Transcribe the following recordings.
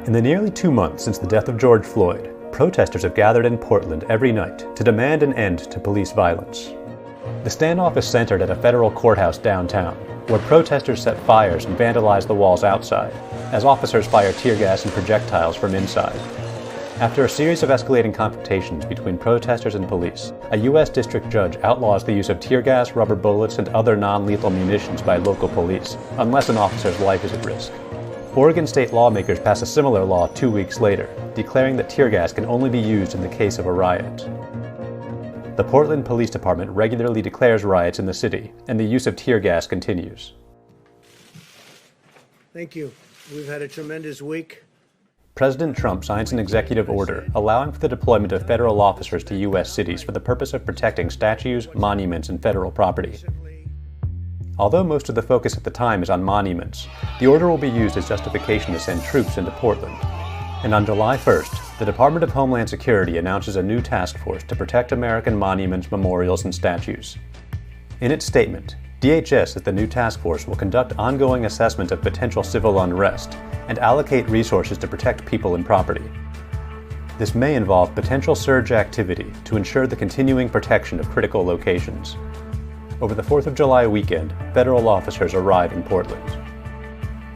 In the nearly 2 months since the death of George Floyd, protesters have gathered in Portland every night to demand an end to police violence. The standoff is centered at a federal courthouse downtown, where protesters set fires and vandalize the walls outside, as officers fire tear gas and projectiles from inside. After a series of escalating confrontations between protesters and police, a U.S. district judge outlaws the use of tear gas, rubber bullets, and other non-lethal munitions by local police, unless an officer's life is at risk. Oregon state lawmakers passed a similar law 2 weeks later, declaring that tear gas can only be used in the case of a riot. The Portland Police Department regularly declares riots in the city, and the use of tear gas continues. Thank you. We've had a tremendous week. President Trump signs an executive order allowing for the deployment of federal officers to U.S. cities for the purpose of protecting statues, monuments, and federal property. Although most of the focus at the time is on monuments, the order will be used as justification to send troops into Portland. And on July 1st, the Department of Homeland Security announces a new task force to protect American monuments, memorials, and statues. In its statement, DHS as the new task force will conduct ongoing assessment of potential civil unrest and allocate resources to protect people and property. This may involve potential surge activity to ensure the continuing protection of critical locations. Over the 4th of July weekend, federal officers arrive in Portland.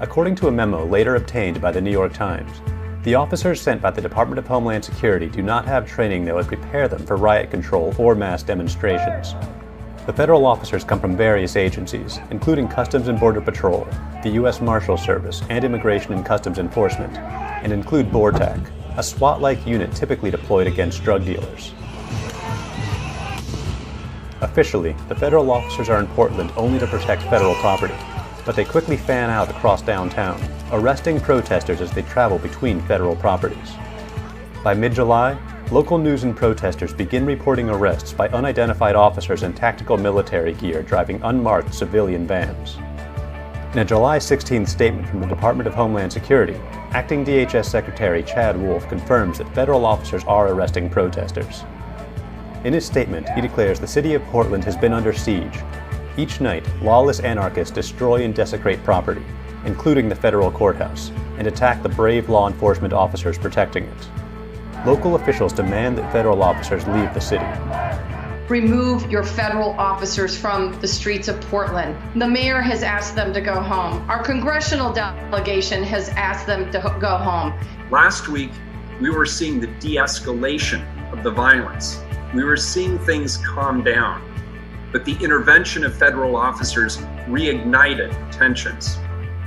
According to a memo later obtained by the New York Times, the officers sent by the Department of Homeland Security do not have training that would prepare them for riot control or mass demonstrations. The federal officers come from various agencies, including Customs and Border Patrol, the U.S. Marshals Service, and Immigration and Customs Enforcement, and include BORTAC, a SWAT-like unit typically deployed against drug dealers. Officially, the federal officers are in Portland only to protect federal property, but they quickly fan out across downtown, arresting protesters as they travel between federal properties. By mid-July, local news and protesters begin reporting arrests by unidentified officers in tactical military gear driving unmarked civilian vans. In a July 16th statement from the Department of Homeland Security, Acting DHS Secretary Chad Wolf confirms that federal officers are arresting protesters. In his statement, he declares the city of Portland has been under siege. Each night, lawless anarchists destroy and desecrate property, including the federal courthouse, and attack the brave law enforcement officers protecting it. Local officials demand that federal officers leave the city. Remove your federal officers from the streets of Portland. The mayor has asked them to go home. Our congressional delegation has asked them to go home. Last week, we were seeing the de-escalation of the violence. We were seeing things calm down, but the intervention of federal officers reignited tensions.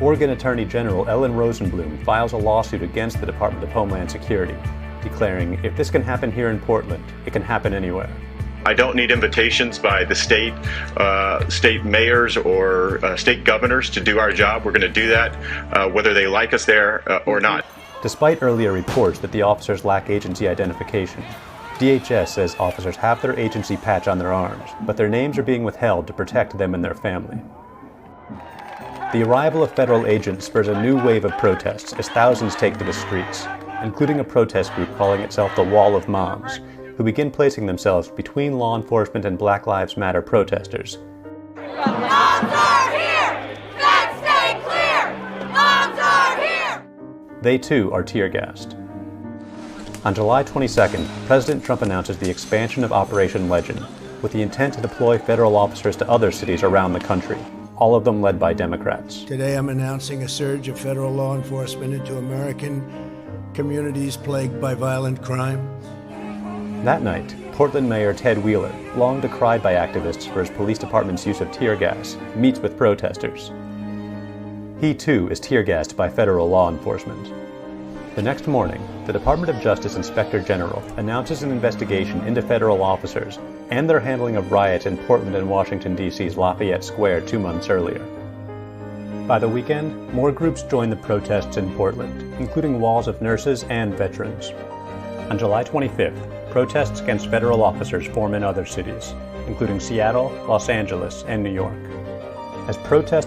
Oregon Attorney General Ellen Rosenblum files a lawsuit against the Department of Homeland Security, declaring, if this can happen here in Portland, it can happen anywhere. I don't need invitations by the state mayors or state governors to do our job. We're going to do that, whether they like us there or not. Despite earlier reports that the officers lack agency identification, DHS says officers have their agency patch on their arms, but their names are being withheld to protect them and their family. The arrival of federal agents spurs a new wave of protests as thousands take to the streets, including a protest group calling itself the Wall of Moms, who begin placing themselves between law enforcement and Black Lives Matter protesters. Moms are here! Feds stay clear! Moms are here! They too are tear-gassed. On July 22nd, President Trump announces the expansion of Operation Legend, with the intent to deploy federal officers to other cities around the country, all of them led by Democrats. Today I'm announcing a surge of federal law enforcement into American communities plagued by violent crime. That night, Portland Mayor Ted Wheeler, long decried by activists for his police department's use of tear gas, meets with protesters. He too is tear-gassed by federal law enforcement. The next morning, the Department of Justice Inspector General announces an investigation into federal officers and their handling of riots in Portland and Washington, D.C.'s Lafayette Square 2 months earlier. By the weekend, more groups joined the protests in Portland, including walls of nurses and veterans. On July 25th, protests against federal officers form in other cities, including Seattle, Los Angeles, and New York. As protests